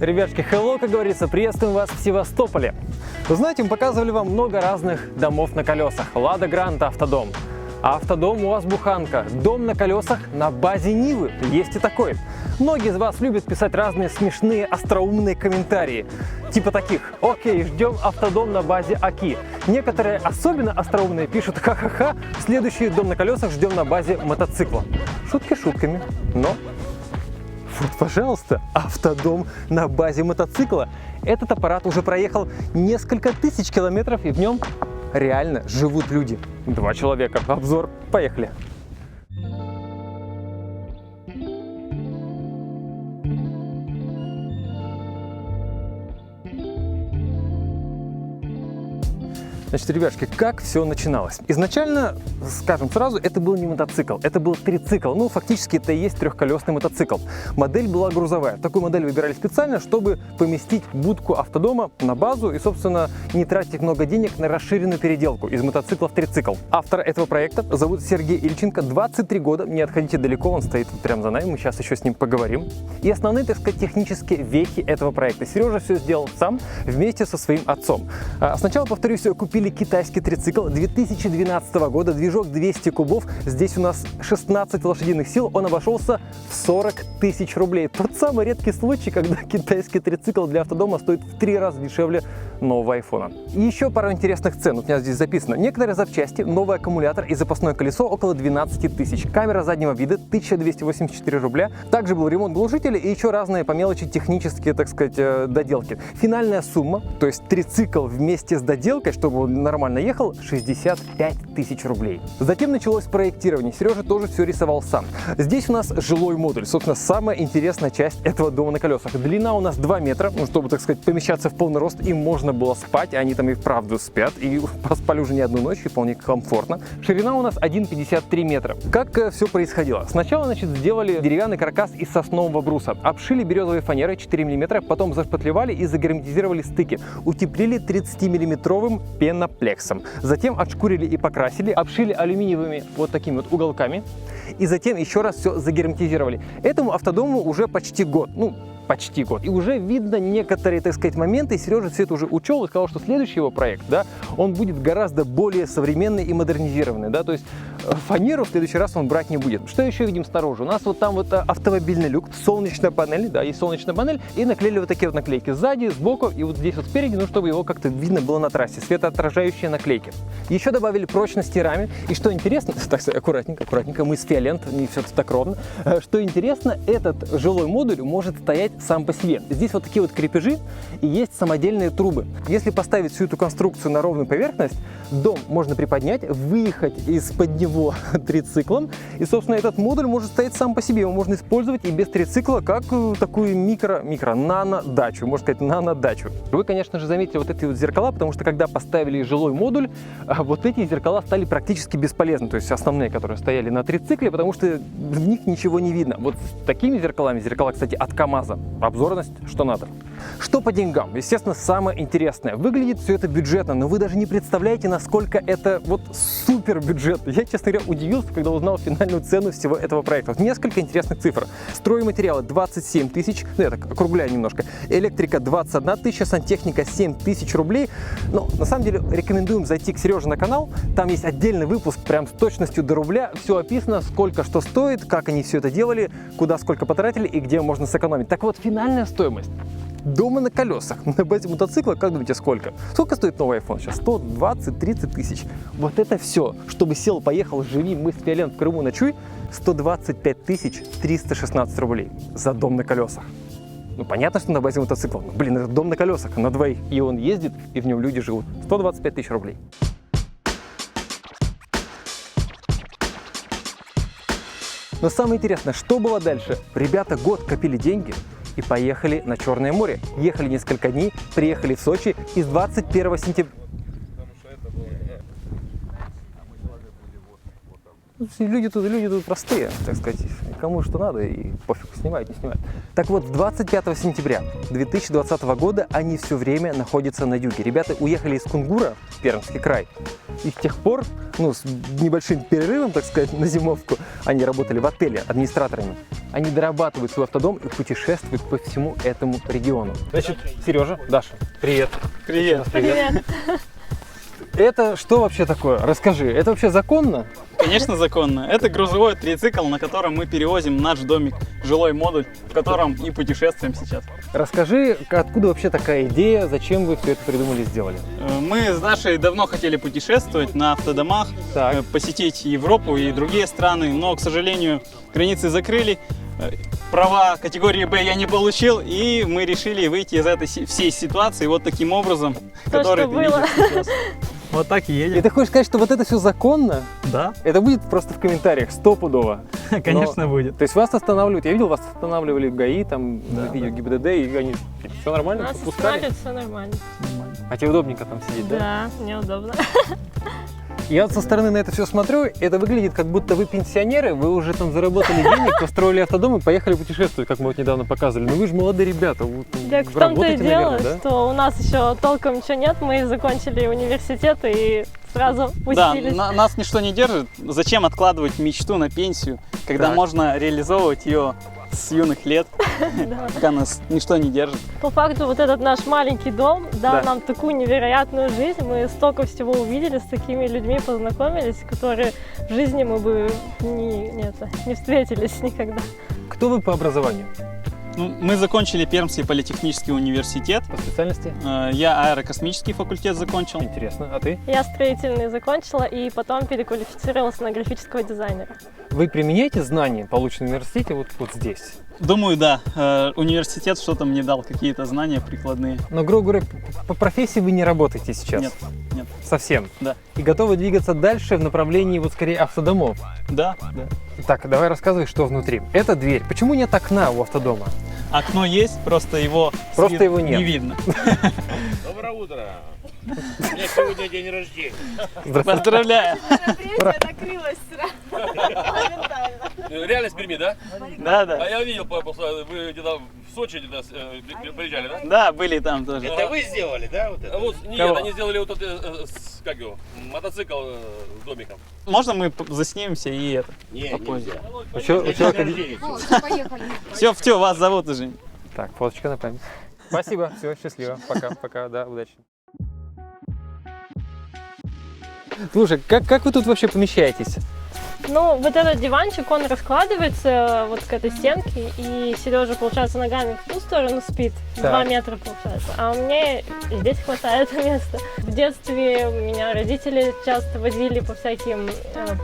Ребятки, hello, как говорится, приветствуем вас в Севастополе. Вы знаете, мы показывали вам много разных домов на колесах. Лада Гранта автодом. Автодом УАЗ Буханка. Дом на колесах на базе Нивы. Есть и такой. Многие из вас любят писать разные смешные, остроумные комментарии. Типа таких: окей, ждем автодом на базе АКИ. Некоторые, особенно остроумные, пишут: ха-ха-ха, следующий дом на колесах ждем на базе мотоцикла. Шутки шутками, но... Вот, пожалуйста, автодом на базе мотоцикла. Этот аппарат уже проехал несколько тысяч километров, и в нем реально живут люди. 2 человека. Обзор. Поехали. Значит, ребятушки, как все начиналось? Изначально, скажем сразу, это был не мотоцикл, это был трицикл. Ну, фактически это и есть трехколесный мотоцикл. Модель была грузовая. Такую модель выбирали специально, чтобы поместить будку автодома на базу и, собственно, не тратить много денег на расширенную переделку из мотоцикла в трицикл. Автора этого проекта зовут Сергей Ильченко, 23 года. Не отходите далеко, он стоит прямо за нами, мы сейчас еще с ним поговорим. И основные, так сказать, технические вехи этого проекта. Сережа все сделал сам вместе со своим отцом. Сначала, повторюсь, купили китайский трицикл 2012 года, движок 200 кубов, здесь у нас 16 лошадиных сил, он обошелся в 40 тысяч рублей. Тот самый редкий случай, когда китайский трицикл для автодома стоит в 3 раза дешевле нового айфона. И еще пара интересных цен, вот у меня здесь записано. Некоторые запчасти, новый аккумулятор и запасное колесо около 12 тысяч, камера заднего вида 1284 рубля, также был ремонт глушителя и еще разные по мелочи технические, так сказать, доделки. Финальная сумма, то есть трицикл вместе с доделкой, чтобы он нормально ехал, 65 тысяч рублей. Затем началось проектирование. Сережа тоже все рисовал сам. Здесь у нас жилой модуль. Собственно, самая интересная часть этого дома на колесах. Длина у нас 2 метра, ну, чтобы, так сказать, помещаться в полный рост, им можно было спать, они там и вправду спят, и поспали уже не одну ночь, и вполне комфортно. Ширина у нас 1,53 метра. Как все происходило? Сначала, значит, сделали деревянный каркас из соснового бруса, обшили березовой фанерой 4 мм, потом зашпатлевали и загерметизировали стыки, утеплили 30-миллиметровым пеноплексом. Затем отшкурили и покрасили, обшили алюминиевыми вот такими вот уголками, и затем еще раз все загерметизировали. Этому автодому уже почти год. Ну, почти год. И уже видно некоторые, так сказать, моменты. Сережа все это уже учел и сказал, что следующий его проект, да, он будет гораздо более современный и модернизированный, да, то есть фанеру в следующий раз он брать не будет. Что еще видим снаружи? У нас вот там вот автомобильный люк, солнечная панель, да, есть солнечная панель, и наклеили вот такие вот наклейки сзади, сбоку и вот здесь вот спереди, ну, чтобы его как-то видно было на трассе, светоотражающие наклейки. Еще добавили прочности раме, и что интересно, так сказать, аккуратненько, мы с Фиолент, не все так ровно, что интересно, этот жилой модуль может стоять сам по себе. Здесь вот такие вот крепежи и есть самодельные трубы. Если поставить всю эту конструкцию на ровную поверхность, дом можно приподнять, выехать из-под него трициклом, и, собственно, этот модуль может стоять сам по себе. Его можно использовать и без трицикла, как такую нано-дачу, можно сказать, нано-дачу. Вы, конечно же, заметили вот эти вот зеркала, потому что когда поставили жилой модуль, вот эти зеркала стали практически бесполезны, то есть основные, которые стояли на трицикле, потому что в них ничего не видно. Вот с такими зеркалами, зеркала, кстати, от КАМАЗа, обзорность что надо. Что по деньгам? Естественно, самое интересное. Выглядит все это бюджетно, но вы даже не представляете, насколько это вот супер бюджетно. Я, честно говоря, удивился, когда узнал финальную цену всего этого проекта. Вот несколько интересных цифр. Стройматериалы 27 тысяч, ну я так округляю немножко. Электрика 21 тысяча, сантехника 7 тысяч рублей. Но на самом деле рекомендуем зайти к Сереже на канал. Там есть отдельный выпуск, прям с точностью до рубля. Все описано, сколько что стоит, как они все это делали, куда сколько потратили и где можно сэкономить. Так вот, финальная стоимость дома на колесах на базе мотоцикла, как думаете, сколько? Сколько стоит новый iPhone сейчас? 120-30 тысяч. Вот это все, чтобы сел, поехал, живи, мы с Фиолент в Крыму ночуй, 125 316 рублей за дом на колесах. Ну, понятно, что на базе мотоцикла. Но, блин, это дом на колесах, на двоих. И он ездит, и в нем люди живут. 125 тысяч рублей. Но самое интересное, что было дальше? Ребята год копили деньги и поехали на Черное море. Ехали несколько дней, приехали в Сочи и с 21 сентября... Люди тут простые, так сказать. кому что надо, и пофиг, снимают, не снимают. Так вот, 25 сентября 2020 года они все время находятся на юге. Ребята уехали из Кунгура, Пермский край, и с тех пор, ну, с небольшим перерывом, так сказать, на зимовку, они работали в отеле администраторами. Они дорабатывают свой автодом и путешествуют по всему этому региону. Значит, Сережа, Даша, привет. Привет. Привет. Это что вообще такое? Расскажи, это вообще законно? Конечно, законно. Это грузовой трицикл, на котором мы перевозим наш домик, жилой модуль, в котором и путешествуем сейчас. Расскажи, откуда вообще такая идея, зачем вы все это придумали, сделали? Мы с Дашей давно хотели путешествовать на автодомах, Так. посетить Европу и другие страны, но, к сожалению, границы закрыли. Права категории Б я не получил, и мы решили выйти из этой всей ситуации вот таким образом, который ты было. видишь сейчас. Вот так и И едем. ты хочешь сказать, что вот это все законно? Да, Это будет просто в комментариях, стопудово. конечно, будет. То есть вас останавливают, я видел, вас останавливали ГАИ, там, Да, видео ГИБДД, и они, все нормально, Нас пропускали? остановят, все нормально. А тебе удобненько там сидеть, да? Да, неудобно. Я вот со стороны на это все смотрю, это выглядит, как будто вы пенсионеры, вы уже там заработали денег, построили автодом и поехали путешествовать, как мы вот недавно показывали. Ну вы же молодые ребята, вы Так в том-то и работаете, дело, наверное, да? что у нас еще толком ничего нет, мы закончили университет и сразу Да, пустились. нас ничто не держит. Зачем откладывать мечту на пенсию, когда Так. можно реализовывать ее с юных лет, Да. пока нас ничто не держит. По факту вот этот наш маленький дом дал Да. нам такую невероятную жизнь, мы столько всего увидели, с такими людьми познакомились, которые в жизни мы бы не встретились никогда. Кто вы по образованию? Ну, мы закончили Пермский политехнический университет. По специальности? Я аэрокосмический факультет закончил. Интересно. А ты? Я строительный закончила и потом переквалифицировалась на графического дизайнера. Вы применяете знания, полученные в университете, вот здесь? Думаю, да. Университет что-то мне дал, какие-то знания прикладные. Но, грубо говоря, по профессии вы не работаете сейчас? Нет, нет. Совсем? Да. И готовы двигаться дальше в направлении, вот скорее, автодомов? Да, да. Так, давай рассказывай, что внутри. Это дверь. Почему нет окна у автодома? Окно есть, просто его, Просто его нет. не видно. Доброе утро! У меня сегодня день рождения. Здравствуйте. Поздравляю! Мероприятие накрылось сразу. Моментально. Реально с Перми, да? Да, А да. я видел, вы где-то в Сочи приезжали, да? Да, были там тоже. Это вы сделали, да, вот это? Вот, нет, Кого? они сделали вот этот, как его, мотоцикл с домиком. Можно мы заснимемся и это? Не, попозже? нельзя. У человека... Поехали. Все, вас зовут уже. Так, фоточка на память. Спасибо, все, счастливо. Пока, да, удачи. Слушай, как вы тут вообще помещаетесь? Ну, вот этот диванчик, он раскладывается вот к этой стенке, и Сережа, получается, ногами в ту сторону спит, Так. 2 метра получается, а мне здесь хватает места. В детстве меня родители часто водили по всяким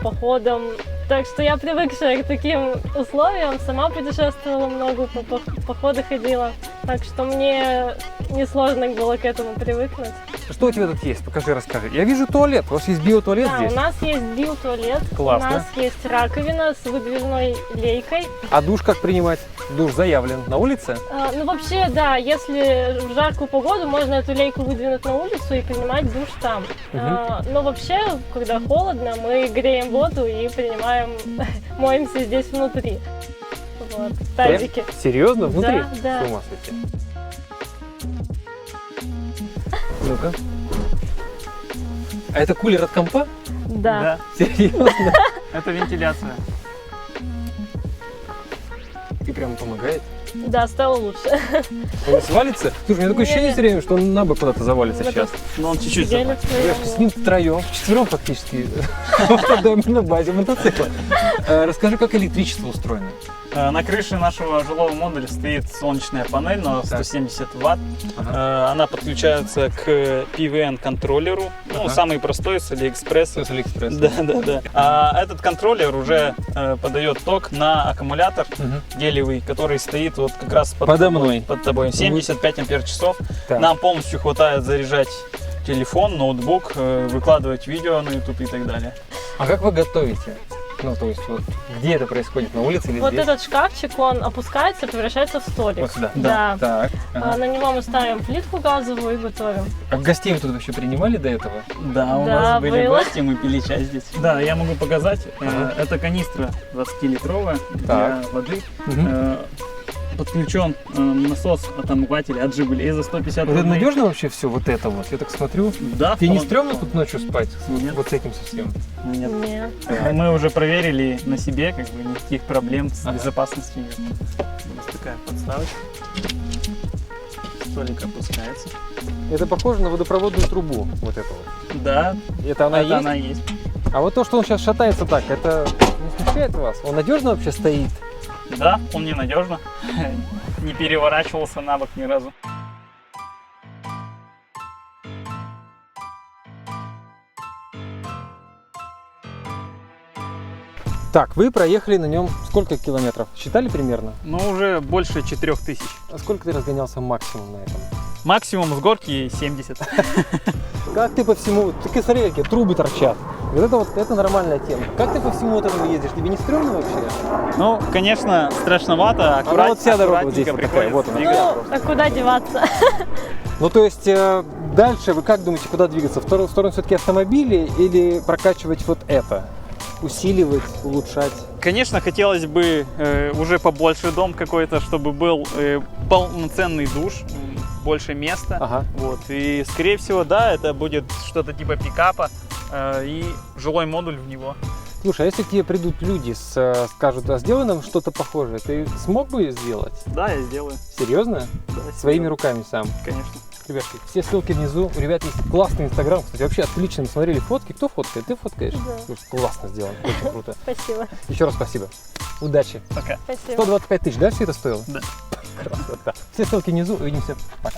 походам, так что я привыкшая к таким условиям, сама путешествовала много, по походы ходила, так что мне несложно было к этому привыкнуть. Что у тебя тут есть? Покажи, расскажи. Я вижу туалет. У вас есть биотуалет Да, здесь? у нас есть биотуалет, Классно. у нас есть раковина с выдвижной лейкой. А душ как принимать? Душ заявлен. На улице? Ну, вообще, да, если в жаркую погоду, можно эту лейку выдвинуть на улицу и принимать душ там. Но вообще, когда холодно, мы греем воду и принимаем, моемся здесь внутри. Вот, в тазике. Серьезно? Внутри? Да, да. С ума сойти. Ну-ка. А это кулер от компа? Да. Серьезно? Это вентиляция. И прямо помогает? Да, стало лучше. Он не свалится? Слушай, у меня такое ощущение все время, что он на бок куда-то завалится Вот сейчас. Но он чуть-чуть Сидели забыл. втроем. С ним втроем, вчетвером фактически, в автодоме на базе мотоцикла. Расскажи, как электричество устроено? На крыше нашего жилого модуля стоит солнечная панель на 170 ватт. Она подключается к PWN-контроллеру. Ну, Ага. самый простой, с Алиэкспресса. С Алиэкспресса. Да. А этот контроллер уже подает ток на аккумулятор Мгм. гелевый, который стоит вот как раз Подо мной. под тобой. 75 ампер-часов. Так. Нам полностью хватает заряжать телефон, ноутбук, выкладывать видео на YouTube и так далее. А как вы готовите? Ну, то есть, вот, где это происходит, на улице или Вот здесь? этот шкафчик, он опускается, превращается в столик. Вот сюда? Да. Так. А на него мы ставим плитку газовую и готовим. А гостей вы тут вообще принимали до этого? Да, у Да, нас были было. гости, мы пили чай здесь. Да, я могу показать. Ага. Это канистра 20-литровая для Так. воды. Мгм. Подключен насос от омывателя от Жигулей за 150 Вот это рублей. надежно вообще все вот это вот? Я так смотрю. Да. Тебе не вполне. стрёмно тут ночью спать? Нет. Вот с этим совсем? Нет. Нет. Мы уже проверили на себе, как бы никаких проблем с Ага. безопасностью нет. У нас такая подставочка. Столик опускается. Это похоже на водопроводную трубу, вот это вот. Да, Это она это есть? она есть. А вот то, что он сейчас шатается так, это не смущает вас? Он надежно вообще стоит? Да, вполне надежно. Не переворачивался на бок ни разу. Так, вы проехали на нем сколько километров? Считали примерно? Ну, уже больше 4000. А сколько ты разгонялся максимум на этом? Максимум с горки 70. Как ты по всему... Ты смотри, какие трубы торчат. Вот это нормальная тема. Как ты по всему вот этому ездишь? Тебе не стрёмно вообще? Ну, конечно, страшновато. Она вот вся дорога вот здесь вот такая, вот она. Ну, а куда деваться? Ну, то есть, дальше вы как думаете, куда двигаться? В сторону все-таки автомобилей или прокачивать вот это? Усиливать, улучшать? Конечно, хотелось бы уже побольше дом какой-то, чтобы был полноценный душ, больше места. Ага. Вот. И, скорее всего, да, это будет что-то типа пикапа и жилой модуль в него. Слушай, а если к тебе придут люди, скажут, а сделай нам что-то похожее, ты смог бы сделать? Да, я сделаю. Серьезно? Да, Своими сделаю. руками сам? Конечно. Ребятки, все ссылки внизу. У ребят есть классный инстаграм. Кстати, вообще отлично. Мы смотрели фотки. Кто фоткает? Ты фоткаешь? Да. Слушай, классно сделано. Очень круто. Спасибо. Еще раз спасибо. Удачи. Пока. Спасибо. 125 тысяч, да, все это стоило? Да. Красота. Все ссылки внизу. Увидимся. Пока.